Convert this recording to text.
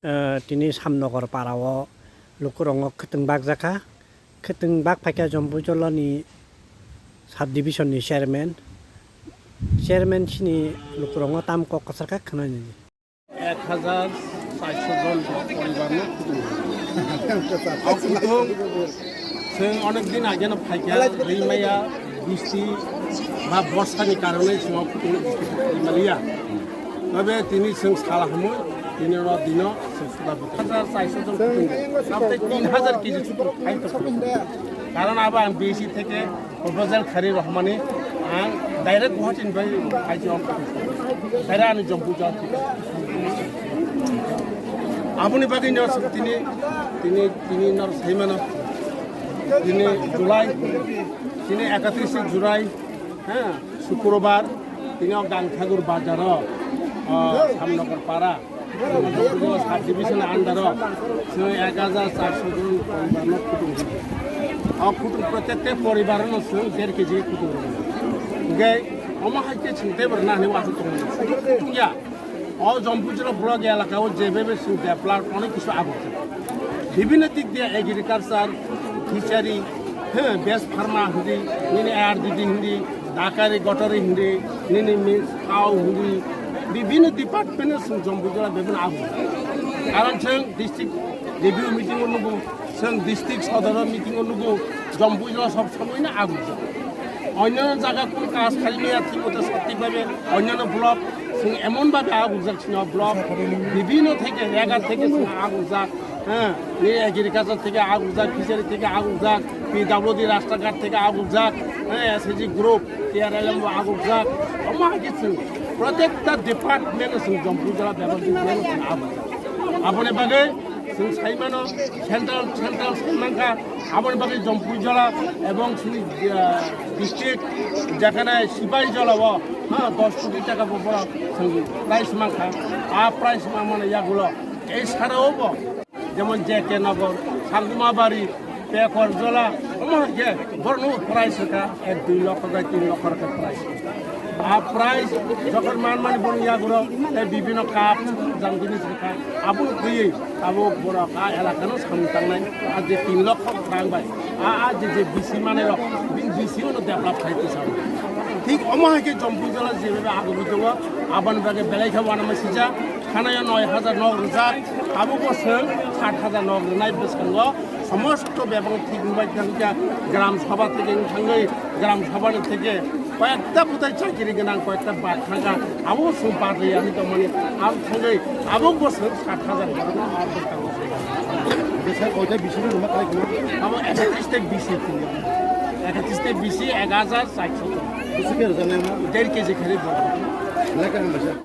Tini Shymnagar parawo lukurong Khuthung jaka Khuthung paika Jombujolo ni subdivision ni chairman chini lukurong tam ko kasarka khanani 1400 জন পরিবার নিয়ে Khuthung जों अनेक दिन आगे फाइका दैमाया बृष्टि बा बर्षानि कारणे जों Khuthung दैमालिया तबे दिनै जों सालाहमो दिनै दिन जों सुदाबो 1400 জন Khuthung 3000 কেজি সুপুর খাইতো কারণ আবার আমি বেশি থেকে প্রপোজাল খারি রহমানে आं डाइरेक्ट गुवाहाटीनिफ्राय आइजोआव डाइरेक्ट आंनि जम्बुजा आबुनि बागै दिनै सैमान दिनै जुलाइ दिनै 31 जुलाइ हाँ शुक्रबार दिनै गांखागुर बाजार Shymnagar पारा साब डिविजन आन्डार जों 1400 জন परिवार Khuthung प्रत्येक परिवार 1.5 केजि Khuthung गे अमा हाइके छिंते बरना ने वासु तो या और जम्बुजरा ब्लॉक एलाका ও যেভাবে ডেভেলপ অনেক কিছু আগছে বিভিন্ন দিক দিয়ে এগ্রিকালচার ফিশারি হ্যাঁ বেস ফার্মা হুদি নিনে আর দিদি হিন্দি ঢাকারে গটরে হিন্দি নিনে মিস কাউ হুদি বিভিন্ন ডিপার্টমেন্টের জম্বুজরা বিভিন্ন আগছে কারণ जों ডিস্ট্রিক্ট রিভিউ মিটিং অনুগো जों ডিস্ট্রিক্ট সদর মিটিং অনুগো জম্বুজরা সব সময়ই আগছে অন্যান্য জায়গা কোন কাজ খালিয়া ঠিক মতো সঠিকভাবে অন্যান্য ব্লক এমনভাবে আগুন ব্লক বিভিন্ন থেকে জায়গা থেকে আগুন যাক হ্যাঁ এগ্রিকালচার থেকে আগুন যাক ফিশারি থেকে আগুন যাক পিডব্লিউডি রাস্তাঘাট থেকে আগুন যাক হ্যাঁ এসএসজি গ্রুপ টিআরএলএম আগুন যাক আমার কিছু প্রত্যেকটা ডিপার্টমেন্ট জম্বুজরা ব্যবস্থা আগুন আপনি বাগে जों साइमानो सेंट्रल Shymnagar आबाद बाकी जम्बुजला एवं डिस्ट्रिक्ट যেখানে সিপাহী জলাব হ্যাঁ 10 কোটি টাকা বড় প্রাইস মাখা প্রাইস মানে ইয়াগুলো এই ছাড়াও যেমন জেকে নগর সালগুমাবাড়ি পেকর জলা আমাকে বড় প্রাইস কা 1-2 লক্ষ টাকা 3 লক্ষ টাকা প্রাইস প্রাইস যখন মানমানি বড় ইয়াগুলো বিভিন্ন কাপ জামদিনি শেখা আবু গিয়ে আবু বড় কা এলাকানো সামতাংনাই আর যে 3 লক্ষ টাকা যে বিসি মানে বিসিও ডেভেলপ খাইতে চাও ঠিক অমাহাকে জম্বুজলা যেভাবে আগবি দङ আবান বাগে বেলাইখা বানামে সিজা খানাया 9000 নগর যা আবু বছর 60000 নগর নাই বেসঙ্গ সমস্ত ব্যবস্থা ঠিক নিবাই থাকা গ্রাম সভা থেকে থাঙ্গै গ্রাম সভা থেকে কয়েকটা কোথায় চাকরি গোনাं কয়েকটা বাদ থাকা আবু বাদে আমি তো মানে আবু থাঙ্গै আবু বছর 60000 নগর আর বেসঙ্গ দেশের কয়টা বিসি রুমা কাই আবু 31 থেকে বিসি 31 থেকে বিসি 1400 1.5 কেজি খালি